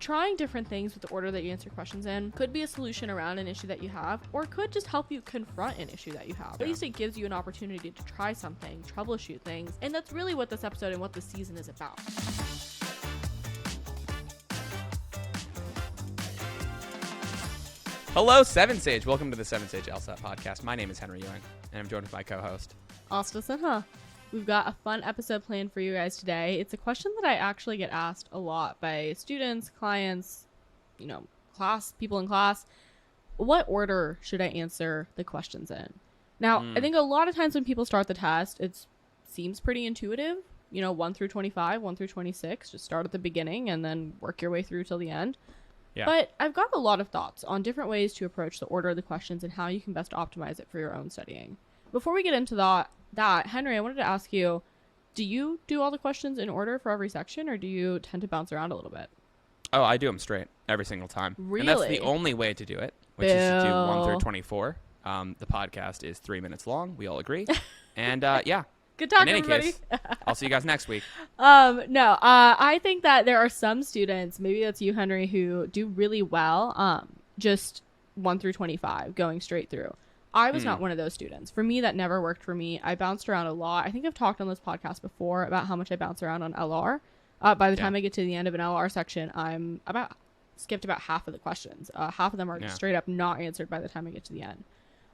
trying different things with the order that you answer questions in could be a solution around an issue that you have, or could just help you confront an issue that you have. At least it gives you an opportunity to try something, troubleshoot things, and that's really what this episode and what this season is about. Hello, 7Sage. Welcome to the 7Sage LSAT Podcast. My name is Henry Ewing, and I'm joined with my co-host, Aastha and Henry. We've got a fun episode planned for you guys today. It's a question that I actually get asked a lot by students, clients, people in class. What order should I answer the questions in? Now, I think a lot of times when people start the test, it seems pretty intuitive. 1 through 25, 1 through 26. Just start at the beginning and then work your way through till the end. Yeah. But I've got a lot of thoughts on different ways to approach the order of the questions and how you can best optimize it for your own studying. Before we get into that, Henry, I wanted to ask you, do you do all the questions in order for every section, or do you tend to bounce around a little bit? Oh, I do them straight every single time. Really? And that's the only way to do it, which is to do 1 through 24. The podcast is 3 minutes long. We all agree. And yeah. Good talk, in any everybody. Case, I'll see you guys next week. I think that there are some students, maybe that's you, Henry, who do really well, just 1 through 25, going straight through. I was not one of those students. For me, that never worked for me. I bounced around a lot. I think I've talked on this podcast before about how much I bounce around on LR. By the time I get to the end of an LR section, I'm skipped about half of the questions. Half of them are straight up not answered by the time I get to the end.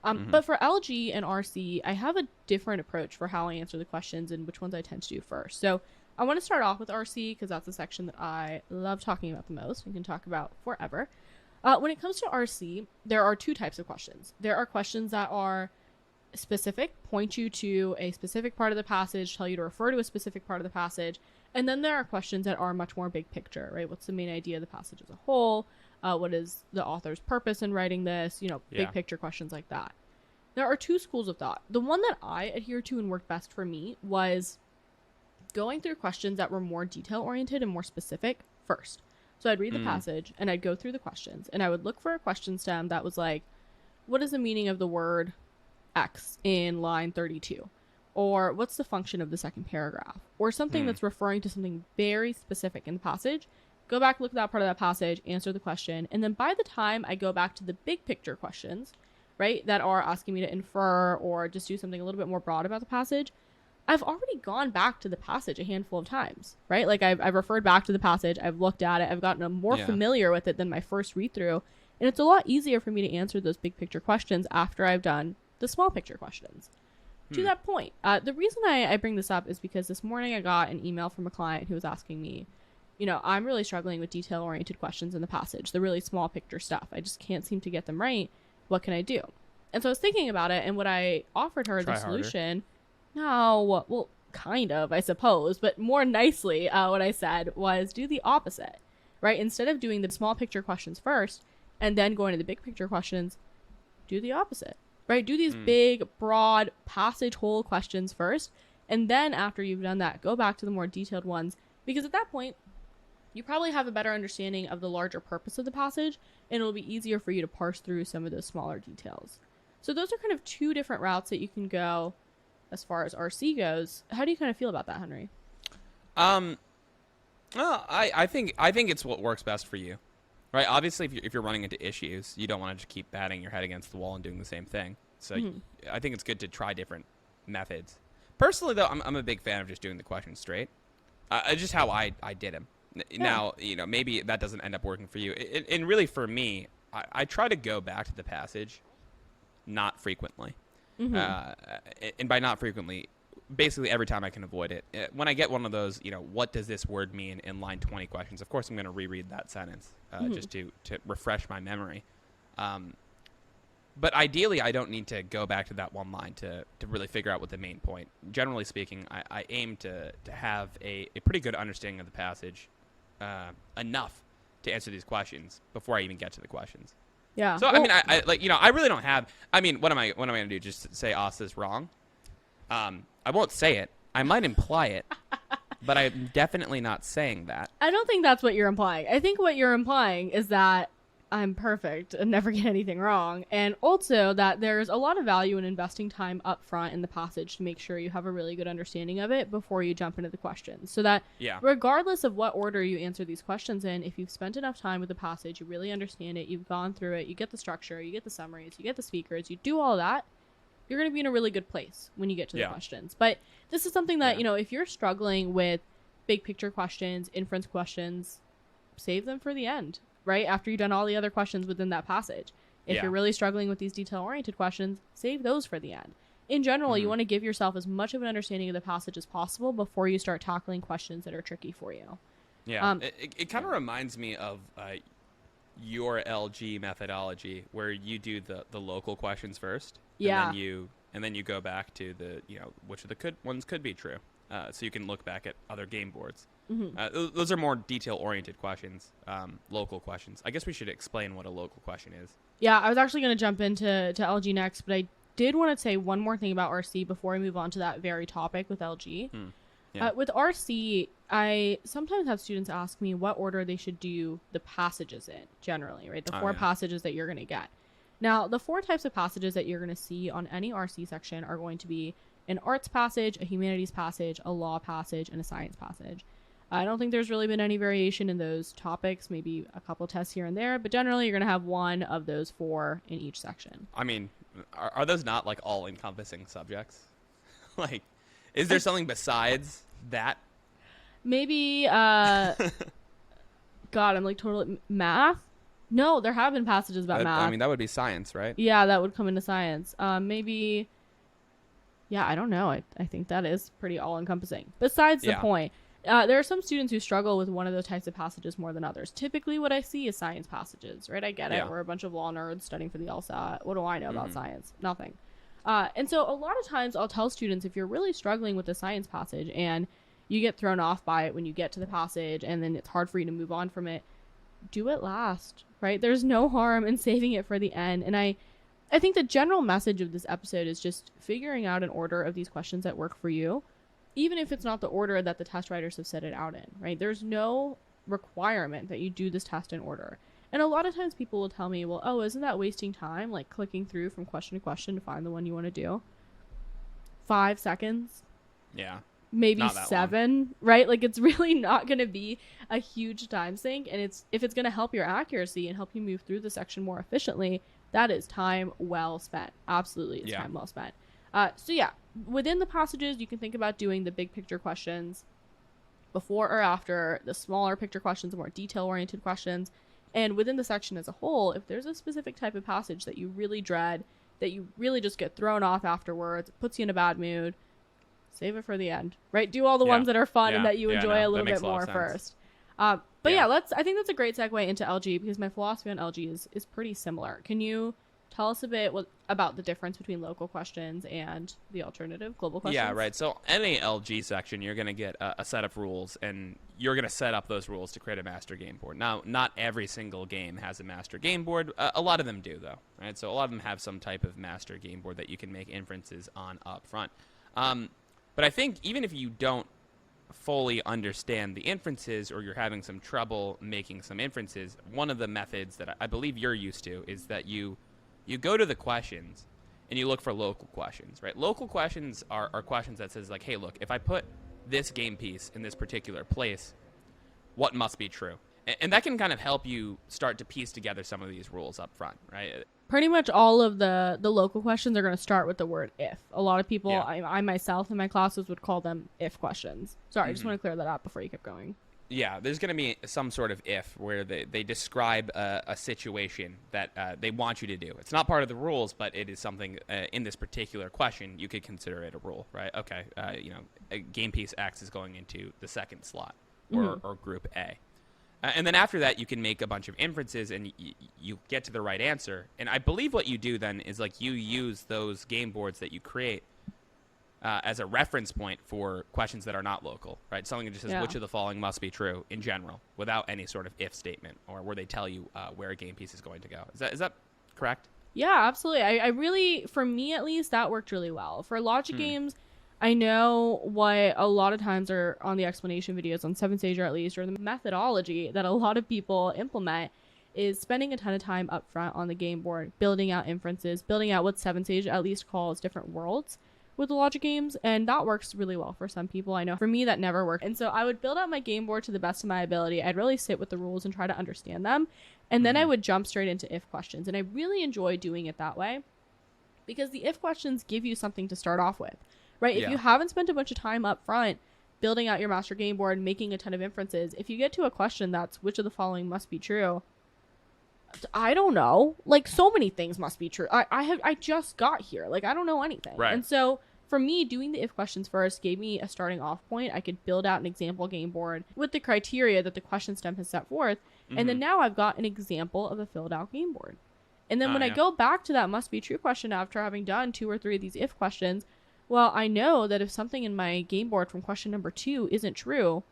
But for LG and RC, I have a different approach for how I answer the questions and which ones I tend to do first. So I want to start off with RC because that's the section that I love talking about the most and can talk about forever. When it comes to RC, there are two types of questions. There are questions that are specific, point you to a specific part of the passage, tell you to refer to a specific part of the passage. And then there are questions that are much more big picture, right? What's the main idea of the passage as a whole? What is the author's purpose in writing this? Big picture questions like that. There are two schools of thought. The one that I adhere to and worked best for me was going through questions that were more detail oriented and more specific first. So I'd read the passage and I'd go through the questions and I would look for a question stem that was like, what is the meaning of the word X in line 32? Or what's the function of the second paragraph? Or something that's referring to something very specific in the passage. Go back, look at that part of that passage, answer the question. And then by the time I go back to the big picture questions, right, that are asking me to infer or just do something a little bit more broad about the passage, I've already gone back to the passage a handful of times, right? Like I've referred back to the passage, I've looked at it, I've gotten more familiar with it than my first read through. And it's a lot easier for me to answer those big picture questions after I've done the small picture questions. To that point, the reason I bring this up is because this morning I got an email from a client who was asking me, I'm really struggling with detail-oriented questions in the passage, the really small picture stuff. I just can't seem to get them right. What can I do? And so I was thinking about it, and what I offered her as a solution, kind of, I suppose, but more nicely, what I said was do the opposite, right? Instead of doing the small picture questions first and then going to the big picture questions, do the opposite. Right? Do these big, broad, passage whole questions first. And then after you've done that, go back to the more detailed ones. Because at that point, you probably have a better understanding of the larger purpose of the passage. And it'll be easier for you to parse through some of those smaller details. So those are kind of two different routes that you can go as far as RC goes. How do you kind of feel about that, Henry? Well, I think it's what works best for you. Right, obviously, if you're running into issues, you don't want to just keep batting your head against the wall and doing the same thing. So I think it's good to try different methods. Personally, though, I'm a big fan of just doing the questions straight. Just how I did them. Now, maybe that doesn't end up working for you. And really, for me, I try to go back to the passage not frequently. And by not frequently, basically every time I can avoid it. When I get one of those, what does this word mean in line 20 questions? Of course, I'm going to reread that sentence just to refresh my memory. But ideally, I don't need to go back to that one line to really figure out what the main point. Generally speaking, I aim to have a pretty good understanding of the passage enough to answer these questions before I even get to the questions. Yeah. So, well, I really don't have, what am I going to do? Just say Aastha's wrong? I won't say it. I might imply it, but I'm definitely not saying that. I don't think that's what you're implying. I think what you're implying is that I'm perfect and never get anything wrong. And also that there's a lot of value in investing time up front in the passage to make sure you have a really good understanding of it before you jump into the questions. So that regardless of what order you answer these questions in, if you've spent enough time with the passage, you really understand it, you've gone through it, you get the structure, you get the summaries, you get the speakers, you do all that, you're going to be in a really good place when you get to the questions. But this is something that, if you're struggling with big picture questions, inference questions, save them for the end. Right after you've done all the other questions within that passage. If you're really struggling with these detail-oriented questions, save those for the end. In general, you want to give yourself as much of an understanding of the passage as possible before you start tackling questions that are tricky for you. Yeah, it kind of reminds me of your LG methodology, where you do the local questions first, and then you go back to the which of the ones could be true, so you can look back at other game boards. Those are more detail-oriented questions, local questions. I guess we should explain what a local question is. Yeah, I was actually going to jump into LG next, but I did want to say one more thing about RC before I move on to that very topic with LG. With RC, I sometimes have students ask me what order they should do the passages in, generally, right? The four passages that you're going to get. Now, the four types of passages that you're going to see on any RC section are going to be an arts passage, a humanities passage, a law passage, and a science passage. I don't think there's really been any variation in those topics, maybe a couple tests here and there, but generally you're going to have one of those four in each section. I mean, are those not like all encompassing subjects? Like, is there something besides that? Maybe, God, I'm like totally math. No, there have been passages about math. I mean, that would be science, right? Yeah, that would come into science. Maybe, yeah, I don't know. I think that is pretty all encompassing. Besides the point. There are some students who struggle with one of those types of passages more than others. Typically, what I see is science passages, right? I get it. We're a bunch of law nerds studying for the LSAT. What do I know about science? Nothing. And so a lot of times I'll tell students, if you're really struggling with the science passage and you get thrown off by it when you get to the passage and then it's hard for you to move on from it, do it last, right? There's no harm in saving it for the end. And I think the general message of this episode is just figuring out an order of these questions that work for you, even if it's not the order that the test writers have set it out in, right? There's no requirement that you do this test in order. And a lot of times people will tell me, well, oh, isn't that wasting time? Like clicking through from question to question to find the one you want to do. 5 seconds. Yeah. Maybe 7, right? Like it's really not going to be a huge time sink. And if it's going to help your accuracy and help you move through the section more efficiently, that is time well spent. Absolutely. It's time well spent. So yeah, within the passages, you can think about doing the big picture questions before or after, the smaller picture questions, the more detail-oriented questions. And within the section as a whole, if there's a specific type of passage that you really dread, that you really just get thrown off afterwards, it puts you in a bad mood, save it for the end, right? Do all the ones that are fun and that you enjoy a little bit more first. But I think that's a great segue into LG because my philosophy on LG is pretty similar. Can you tell us a bit about the difference between local questions and the alternative global questions? Yeah, right. So any LG section, you're going to get a set of rules, and you're going to set up those rules to create a master game board. Now, not every single game has a master game board. A lot of them do, though. Right? So a lot of them have some type of master game board that you can make inferences on up front. But I think even if you don't fully understand the inferences or you're having some trouble making some inferences, one of the methods that I believe you're used to is that you go to the questions and you look for local questions, right? Local questions are questions that says like, hey, look, if I put this game piece in this particular place, what must be true? And that can kind of help you start to piece together some of these rules up front, right? Pretty much all of the local questions are going to start with the word if. A lot of people, I myself in my classes would call them if questions. Sorry, I just want to clear that up before you keep going. Yeah, there's going to be some sort of if where they describe a situation that they want you to do. It's not part of the rules, but it is something in this particular question you could consider it a rule, right? Okay, a game piece X is going into the second slot or group A. And then after that, you can make a bunch of inferences and you get to the right answer. And I believe what you do then is like you use those game boards that you create as a reference point for questions that are not local, right? Something that just says which of the following must be true in general without any sort of if statement or where they tell you where a game piece is going to go. Is that correct? Yeah, absolutely. I really, for me at least, that worked really well. For logic games, I know what a lot of times are on the explanation videos on 7Sage or at least, or the methodology that a lot of people implement is spending a ton of time up front on the game board, building out inferences, building out what 7Sage at least calls different worlds with the logic games. And that works really well for some people. I know for me that never worked. And so I would build out my game board to the best of my ability. I'd really sit with the rules and try to understand them. And then I would jump straight into if questions. And I really enjoy doing it that way because the if questions give you something to start off with, right? If you haven't spent a bunch of time up front building out your master game board, making a ton of inferences, if you get to a question that's which of the following must be true, I don't know. Like, so many things must be true. I just got here. Like, I don't know anything. Right. And so for me, doing the if questions first gave me a starting off point. I could build out an example game board with the criteria that the question stem has set forth. And then now I've got an example of a filled out game board. And then when I go back to that must be true question after having done 2 or 3 of these if questions, well, I know that if something in my game board from question number 2 isn't true,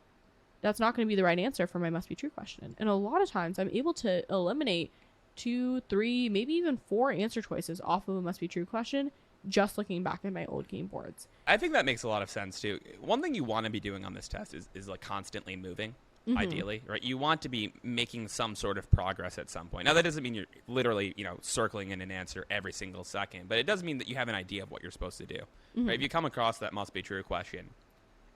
that's not going to be the right answer for my must be true question. And a lot of times I'm able to eliminate 2, 3, maybe even 4 answer choices off of a must be true question just looking back at my old game boards. I think that makes a lot of sense too. One thing you want to be doing on this test is like constantly moving, ideally, right? You want to be making some sort of progress at some point. Now that doesn't mean you're literally, circling in an answer every single second, but it does mean that you have an idea of what you're supposed to do. Right? If you come across that must be true question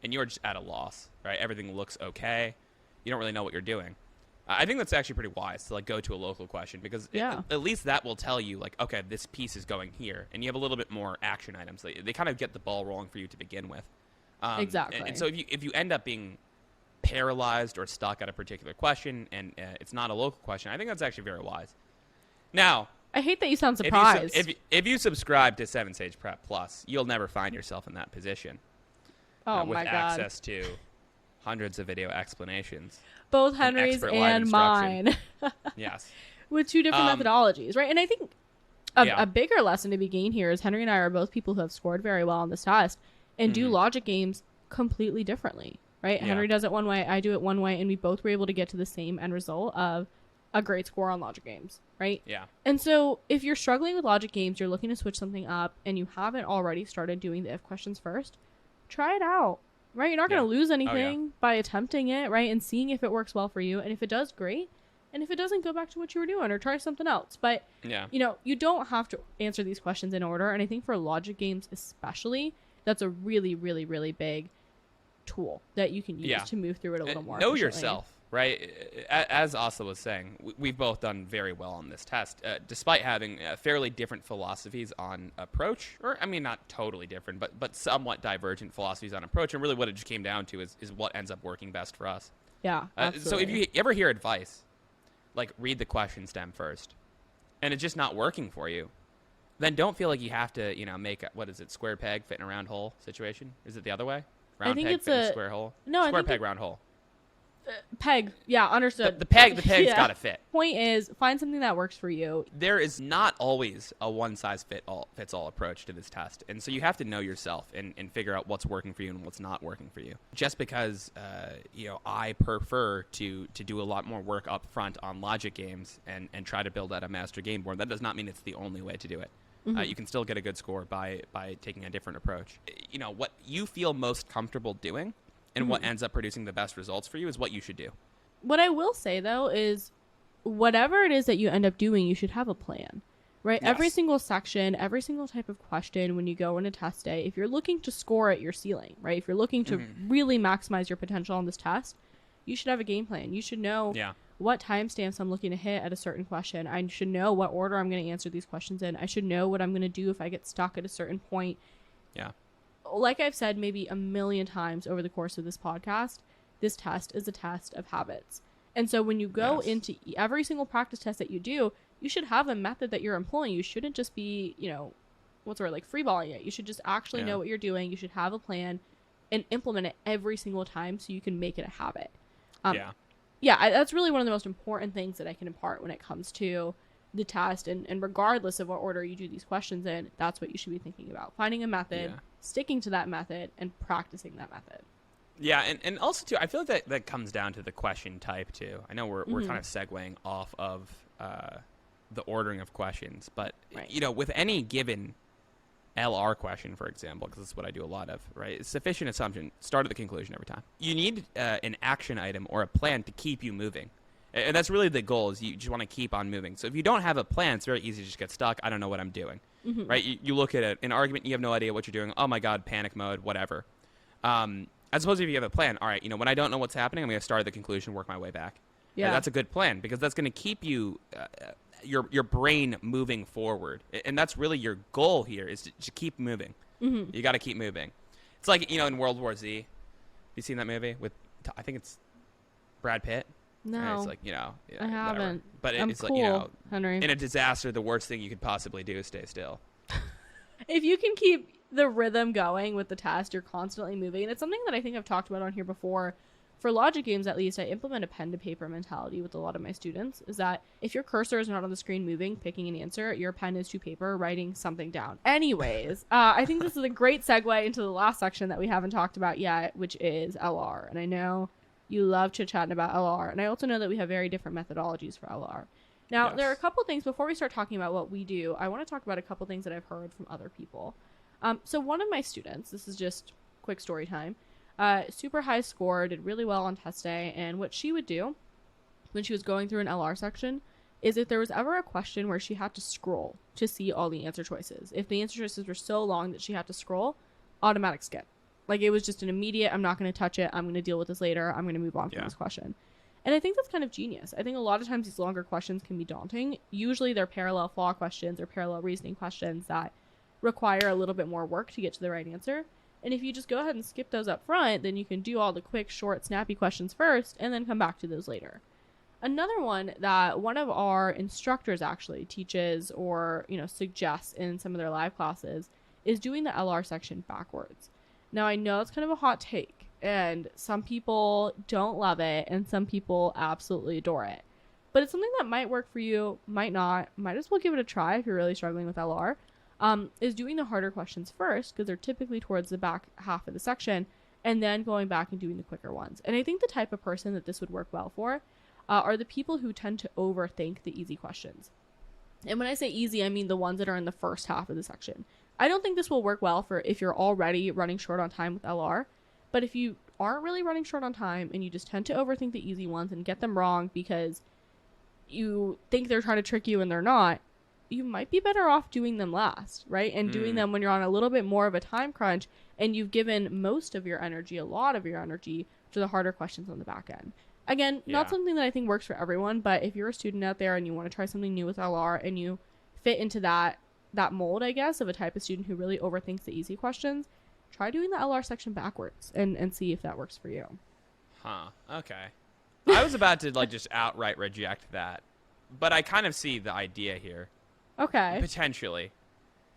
and you're just at a loss, right? Everything looks okay. You don't really know what you're doing. I think that's actually pretty wise to go to a local question because at least that will tell you okay, this piece is going here, and you have a little bit more action items. They kind of get the ball rolling for you to begin with. Exactly. And so if you end up being paralyzed or stuck at a particular question and it's not a local question, I think that's actually very wise. Now, I hate that you sound surprised. If you subscribe to 7Sage Prep Plus, you'll never find yourself in that position. Oh with my God. access to hundreds of video explanations. Both Henry's and mine. Yes. With 2 different methodologies, right? And I think a bigger lesson to be gained here is Henry and I are both people who have scored very well on this test and do logic games completely differently, right? Yeah. Henry does it one way, I do it one way, and we both were able to get to the same end result of a great score on logic games, right? Yeah. And so if you're struggling with logic games, you're looking to switch something up, and you haven't already started doing the if questions first, try it out. Right? You're not going to lose anything by attempting it, right? And seeing if it works well for you. And if it does, great. And if it doesn't, go back to what you were doing or try something else. But, you don't have to answer these questions in order. And I think for logic games especially, that's a really, really, really big tool that you can use to move through it a little more Know efficiently. yourself, right? As Aastha was saying, we've both done very well on this test, despite having fairly different philosophies on approach, or I mean, not totally different, but somewhat divergent philosophies on approach. And really what it just came down to is what ends up working best for us. Yeah, absolutely. So if you ever hear advice, read the question stem first, and it's just not working for you, then don't feel like you have to, make square peg fit in a round hole situation? Is it the other way? Round peg fit in a square hole? No, square peg, round hole. Peg. Yeah, understood. The peg's got to fit. Point is, find something that works for you. There is not always a one-size-fits-all approach to this test. And so you have to know yourself and figure out what's working for you and what's not working for you. Just because, I prefer to do a lot more work up front on logic games and try to build out a master game board, that does not mean it's the only way to do it. You can still get a good score by taking a different approach. What you feel most comfortable doing and what ends up producing the best results for you is what you should do. What I will say, though, is whatever it is that you end up doing, you should have a plan, right? Yes. Every single section, every single type of question when you go into test day, if you're looking to score at your ceiling, right? If you're looking to really maximize your potential on this test, you should have a game plan. You should know what timestamps I'm looking to hit at a certain question. I should know what order I'm going to answer these questions in. I should know what I'm going to do if I get stuck at a certain point. Yeah. Like I've said maybe a million times over the course of this podcast, this test is a test of habits. And so when you go into every single practice test that you do, you should have a method that you're employing. You shouldn't just be, freeballing it. You should just actually know what you're doing. You should have a plan and implement it every single time so you can make it a habit. That's really one of the most important things that I can impart when it comes to the test. And regardless of what order you do these questions in, that's what you should be thinking about. Finding a method, sticking to that method, and practicing that method. Yeah, and also, too, I feel like that comes down to the question type, too. I know we're kind of segueing off of the ordering of questions, but, with any given LR question, for example, because that's what I do a lot of, right? Sufficient assumption, start at the conclusion every time. You need an action item or a plan to keep you moving. And that's really the goal, is you just want to keep on moving. So if you don't have a plan, it's very easy to just get stuck. I don't know what I'm doing, right? You look at an argument, you have no idea what you're doing. Oh my God, panic mode, whatever. As opposed to if you have a plan, all right, when I don't know what's happening, I'm going to start at the conclusion, work my way back. Yeah. That's a good plan, because that's going to keep you, your brain moving forward. And that's really your goal here, is to keep moving. You got to keep moving. It's like, in World War Z. Have you seen that movie with, I think it's Brad Pitt? No. And it's like, I haven't. But I'm it's cool, like, Henry. in a disaster, the worst thing you could possibly do is stay still. If you can keep the rhythm going with the test, you're constantly moving. And it's something that I think I've talked about on here before. For logic games, at least, I implement a pen to paper mentality with a lot of my students, is that if your cursor is not on the screen moving, picking an answer, your pen is to paper, writing something down. Anyways, I think this is a great segue into the last section that we haven't talked about yet, which is LR. And I know you love chit-chatting about LR. And I also know that we have very different methodologies for LR. Now, There are a couple things, before we start talking about what we do, I want to talk about a couple things that I've heard from other people. So one of my students, this is just quick story time, super high score, did really well on test day, and what she would do when she was going through an LR section is if there was ever a question where she had to scroll to see all the answer choices, if the answer choices were so long that she had to scroll, automatic skip. Like, it was just an immediate, I'm not going to touch it, I'm going to deal with this later, I'm going to move on from this question. And I think that's kind of genius. I think a lot of times these longer questions can be daunting. Usually they're parallel flaw questions or parallel reasoning questions that require a little bit more work to get to the right answer. And if you just go ahead and skip those up front, then you can do all the quick, short, snappy questions first and then come back to those later. Another one that one of our instructors actually teaches or, suggests in some of their live classes is doing the LR section backwards. Now, I know it's kind of a hot take, and some people don't love it and some people absolutely adore it. But it's something that might work for you, might not, might as well give it a try if you're really struggling with LR. Is doing the harder questions first, because they're typically towards the back half of the section, and then going back and doing the quicker ones. And I think the type of person that this would work well for are the people who tend to overthink the easy questions. And when I say easy, I mean the ones that are in the first half of the section. I don't think this will work well for if you're already running short on time with LR, but if you aren't really running short on time and you just tend to overthink the easy ones and get them wrong because you think they're trying to trick you and they're not, you might be better off doing them last, right? And doing them when you're on a little bit more of a time crunch and you've given most of your energy, a lot of your energy, to the harder questions on the back end. Again, not something that I think works for everyone, but if you're a student out there and you want to try something new with LR and you fit into that mold, I guess, of a type of student who really overthinks the easy questions, try doing the LR section backwards and see if that works for you. Huh. Okay. I was about to just outright reject that, but I kind of see the idea here. Okay. Potentially.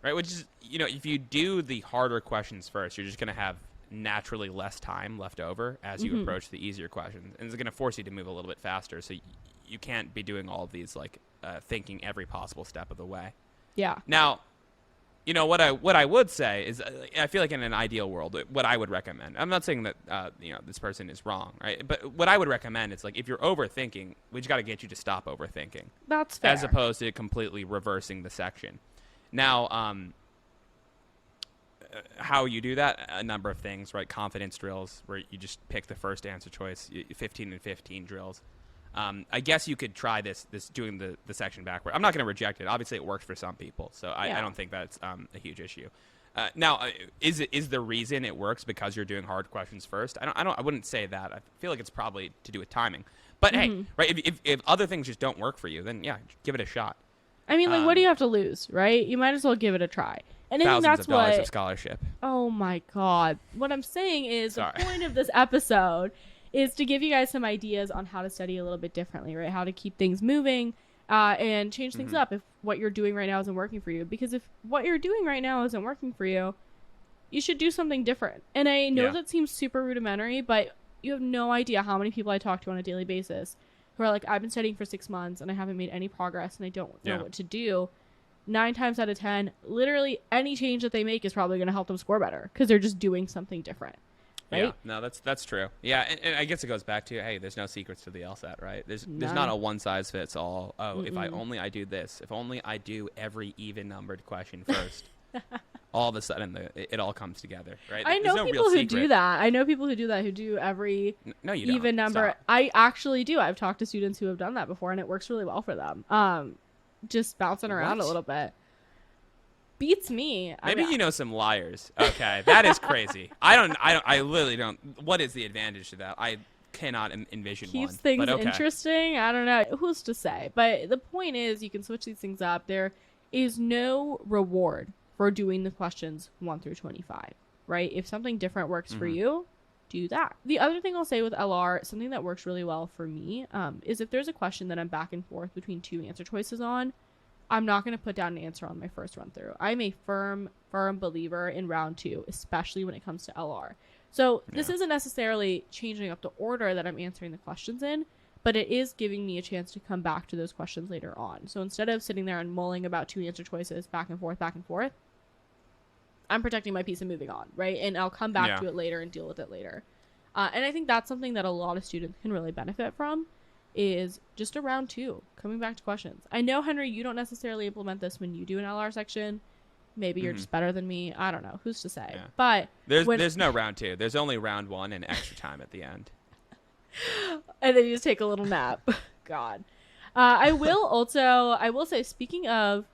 Right? Which is, if you do the harder questions first, you're just going to have naturally less time left over as you approach the easier questions. And it's going to force you to move a little bit faster. So you can't be doing all of these, thinking every possible step of the way. Yeah. Now, what I would say is, I feel like in an ideal world, what I would recommend, I'm not saying that, this person is wrong, right? But what I would recommend is, if you're overthinking, we just got to get you to stop overthinking. That's fair. As opposed to completely reversing the section. Now, how you do that, a number of things, right? Confidence drills, where you just pick the first answer choice, 15 and 15 drills. I guess you could try this doing the section backward. I'm not going to reject it. Obviously, it works for some people, so I don't think that's a huge issue. Now, is the reason it works because you're doing hard questions first? I wouldn't say that. I feel like it's probably to do with timing. But hey, right? If other things just don't work for you, then give it a shot. I mean, what do you have to lose, right? You might as well give it a try. And I think that's thousands of dollars of scholarship. Oh my God! What I'm saying is the point of this episode is to give you guys some ideas on how to study a little bit differently, right? How to keep things moving and change things up if what you're doing right now isn't working for you. Because if what you're doing right now isn't working for you, you should do something different. And I know that seems super rudimentary, but you have no idea how many people I talk to on a daily basis who are like, I've been studying for 6 months and I haven't made any progress and I don't know what to do. 9 times out of 10, literally any change that they make is probably going to help them score better because they're just doing something different. Right? Yeah, no, that's true. Yeah, and I guess it goes back to, hey, there's no secrets to the LSAT, right? There's not a one size fits all. Oh, if I do this, if only I do every even numbered question first, all of a sudden it all comes together, right? I know people who do that. I know people who do that, who do every no, you even don't. number. Stop. I actually do. I've talked to students who have done that before, and it works really well for them. Just bouncing around a little bit. Beats me. Maybe you know some liars. Okay, that is crazy. I literally don't. What is the advantage to that? I cannot envision one. Keeps things okay. interesting. I don't know. Who's to say? But the point is, you can switch these things up. There is no reward for doing the questions 1 through 25, right? If something different works for you, do that. The other thing I'll say with LR, something that works really well for me, is if there's a question that I'm back and forth between two answer choices on, I'm not going to put down an answer on my first run through. I'm a firm believer in round 2, especially when it comes to LR. So this isn't necessarily changing up the order that I'm answering the questions in, but it is giving me a chance to come back to those questions later on. So instead of sitting there and mulling about two answer choices back and forth, I'm protecting my piece and moving on, right? And I'll come back to it later and deal with it later. And I think that's something that a lot of students can really benefit from, is just a round 2, coming back to questions. I know, Henry, you don't necessarily implement this when you do an LR section. Maybe you're just better than me. I don't know. Who's to say? Yeah. But there's no round 2. There's only round 1 and extra time at the end. And then you just take a little nap. God. I will say, speaking of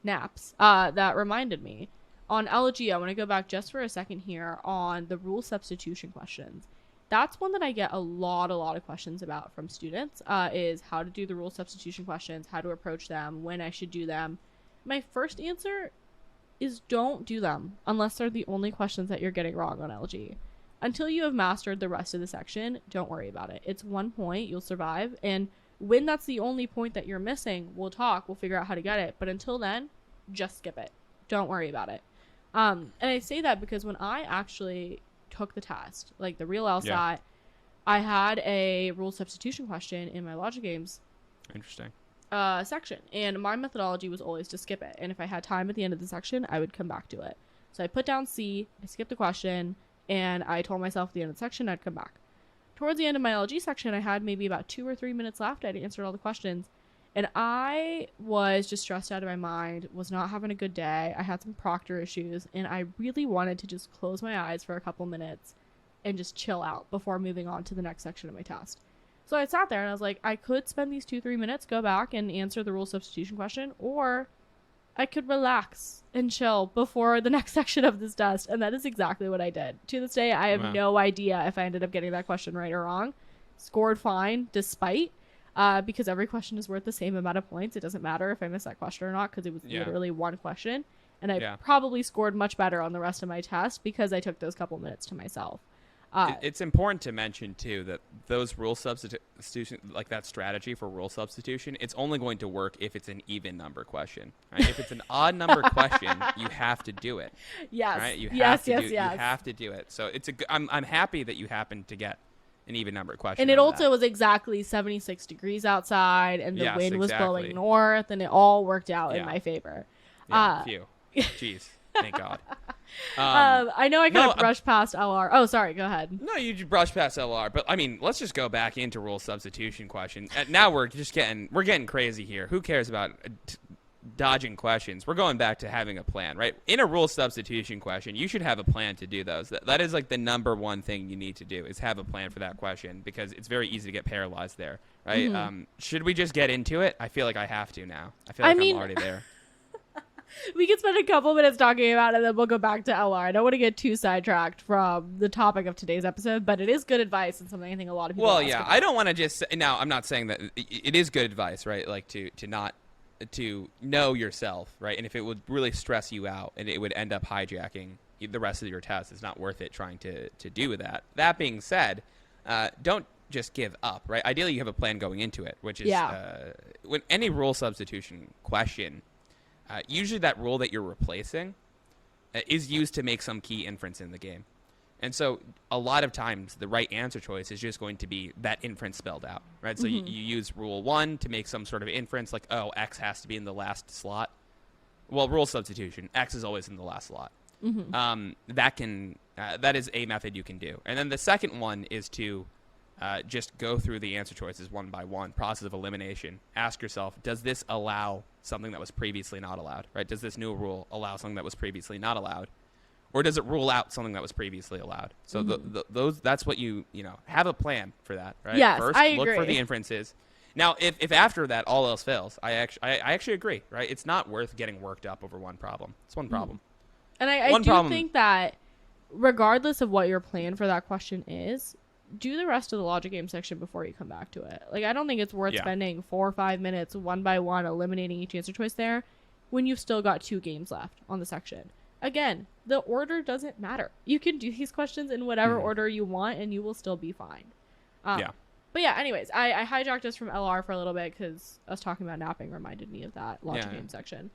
naps, that reminded me. On LG, I want to go back just for a second here on the rule substitution questions. That's one that I get a lot of questions about from students, is how to do the rule substitution questions, how to approach them, when I should do them. My first answer is don't do them unless they're the only questions that you're getting wrong on LG. Until you have mastered the rest of the section, don't worry about it. It's 1 point, you'll survive, and when that's the only point that you're missing, we'll figure out how to get it. But until then, just skip it. Don't worry about it. And I say that because when I actually took the test, like the real LSAT, I had a rule substitution question in my logic games section, and my methodology was always to skip it, and if I had time at the end of the section, I would come back to it. So I put down C, I skipped the question, and I told myself at the end of the section I'd come back. Towards the end of my LG section, I had maybe about 2 or 3 minutes left. I'd answered all the questions, and I was just stressed out of my mind, was not having a good day. I had some proctor issues, and I really wanted to just close my eyes for a couple minutes and just chill out before moving on to the next section of my test. So I sat there and I was like, I could spend these 2-3 minutes, go back and answer the rule substitution question, or I could relax and chill before the next section of this test. And that is exactly what I did. To this day, I have no idea if I ended up getting that question right or wrong. Scored fine despite, because every question is worth the same amount of points. It doesn't matter if I missed that question or not, because it was literally one question. And I probably scored much better on the rest of my test because I took those couple minutes to myself. It's important to mention, too, that those rule substitution, like that strategy for rule substitution, it's only going to work if it's an even number question. Right? If it's an odd number question, you have to do it. Yes. Right? You have to do it. So I'm happy that you happened to get an even number question. And it also was exactly 76 degrees outside, and the wind was blowing north, and it all worked out in my favor. Phew. Jeez. Thank God. I know I kind of brushed past LR. Oh, sorry. Go ahead. No, you brushed past LR. But, I mean, let's just go back into rule substitution question. Now we're getting crazy here. Who cares about dodging questions? We're going back to having a plan, right? In a rule substitution question, you should have a plan to do those. That is, like, the number one thing you need to do is have a plan for that question, because it's very easy to get paralyzed there, right? Mm-hmm. Should we just get into it? I feel like I have to now. I feel like I'm already there. We can spend a couple minutes talking about it, and then we'll go back to LR. I don't want to get too sidetracked from the topic of today's episode, but it is good advice and something I think a lot of people ask about. I don't want to just – now, I'm not saying that it is good advice, right, like to know yourself, right? And if it would really stress you out and it would end up hijacking the rest of your test, it's not worth it trying to do with that. That being said, don't just give up, right? Ideally, you have a plan going into it, which is when any rule substitution question – usually that rule that you're replacing is used to make some key inference in the game. And so a lot of times the right answer choice is just going to be that inference spelled out, right? So you use rule 1 to make some sort of inference like, oh, X has to be in the last slot. Well, rule substitution, X is always in the last slot. Mm-hmm. That is a method you can do. And then the second one is to just go through the answer choices one by one, process of elimination. Ask yourself, does this allow something that was previously not allowed, right? Does this new rule allow something that was previously not allowed? Or does it rule out something that was previously allowed? So that's what you have a plan for that, right? Yes, First, I agree. look for the inferences. Now, if after that all else fails, I actually agree, right? It's not worth getting worked up over one problem. It's one problem. And I do think that regardless of what your plan for that question is, do the rest of the logic game section before you come back to it. Like, I don't think it's worth spending 4 or 5 minutes one by one eliminating each answer choice there when you've still got 2 games left on the section. Again, the order doesn't matter. You can do these questions in whatever order you want and you will still be fine. But yeah, anyways, I hijacked us from LR for a little bit because us talking about napping reminded me of that logic game section.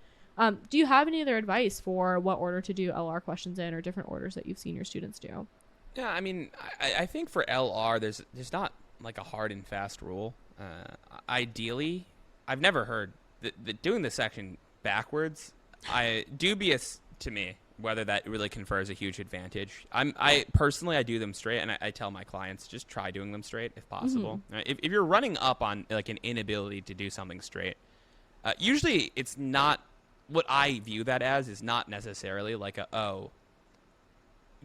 Do you have any other advice for what order to do LR questions in, or different orders that you've seen your students do? Yeah, I mean, I think for LR, there's not like a hard and fast rule. Ideally, I've never heard that doing the section backwards, dubious to me whether that really confers a huge advantage. I personally do them straight, and I tell my clients, just try doing them straight if possible. If you're running up on like an inability to do something straight, usually it's not, what I view that as is not necessarily like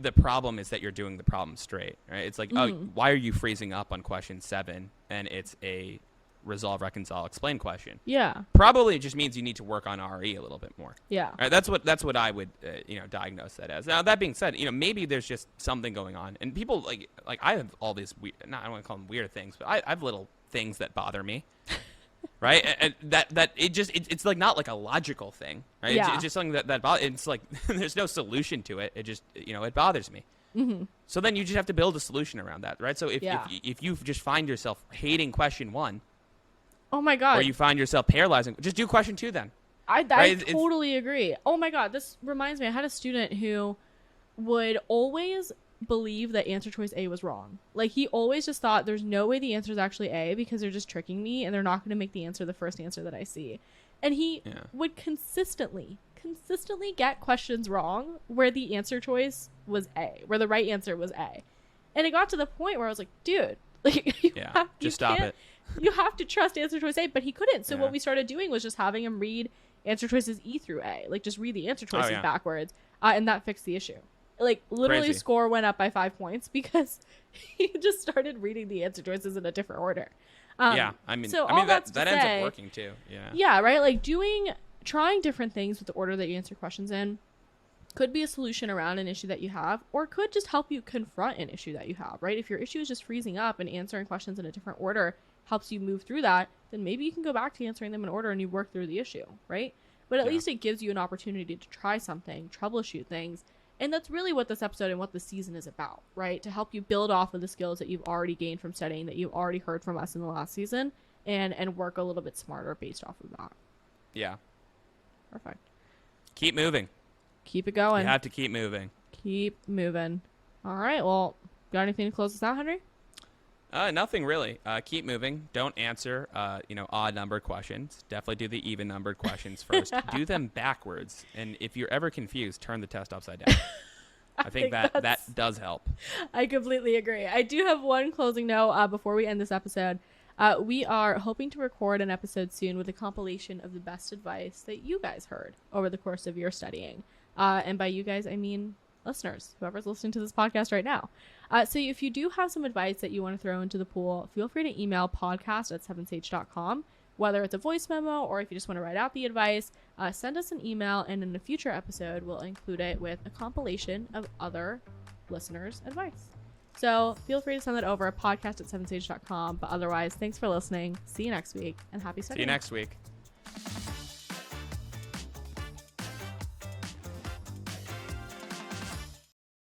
the problem is that you're doing the problem straight, right? It's like, why are you freezing up on question 7 and it's a resolve, reconcile, explain question? Yeah. Probably it just means you need to work on RE a little bit more. Yeah. Right? That's what I would diagnose that as. Now that being said, maybe there's just something going on, and people like I have all these weird, I don't want to call them weird things, but I have little things that bother me. Right, and that it's like not like a logical thing, right? Yeah. It's just something that it's like there's no solution to it. It just it bothers me. So then you just have to build a solution around that, right? So if you just find yourself hating question 1, oh my god, or you find yourself paralyzing, just do question 2 then. I totally agree. Oh my god, this reminds me. I had a student who would always believe that answer choice A was wrong. Like, he always just thought there's no way the answer is actually A because they're just tricking me and they're not going to make the answer the first answer that I see. And he would consistently get questions wrong where the answer choice was A, where the right answer was A. And it got to the point where I was like, dude, like, just stop it. You have to trust answer choice A, but he couldn't. So what we started doing was just having him read answer choices E through A, like just read the answer choices backwards, and that fixed the issue. Like, literally, Crazy. Score went up by 5 points because he just started reading the answer choices in a different order. I mean that ends up working too. Yeah, right. Like, trying different things with the order that you answer questions in could be a solution around an issue that you have, or could just help you confront an issue that you have. Right? If your issue is just freezing up and answering questions in a different order helps you move through that, then maybe you can go back to answering them in order and you work through the issue. Right? But at least it gives you an opportunity to try something, troubleshoot things. And that's really what this episode and what the season is about, right? To help you build off of the skills that you've already gained from studying, that you've already heard from us in the last season, and work a little bit smarter based off of that. Yeah. Perfect. Keep moving. Keep it going. You have to keep moving. Keep moving. All right. Well, got anything to close us out, Henry? Nothing really. Keep moving. Don't answer, odd numbered questions. Definitely do the even numbered questions first. Do them backwards. And if you're ever confused, turn the test upside down. I think that does help. I completely agree. I do have one closing note before we end this episode. We are hoping to record an episode soon with a compilation of the best advice that you guys heard over the course of your studying. And by you guys, I mean listeners, whoever's listening to this podcast right now. So if you do have some advice that you want to throw into the pool, feel free to email podcast@7sage.com, whether it's a voice memo or if you just want to write out the advice. Send us an email, and in a future episode, we'll include it with a compilation of other listeners' advice. So feel free to send that over at podcast@7sage.com. But otherwise, thanks for listening. See you next week, and happy studying. See you next week.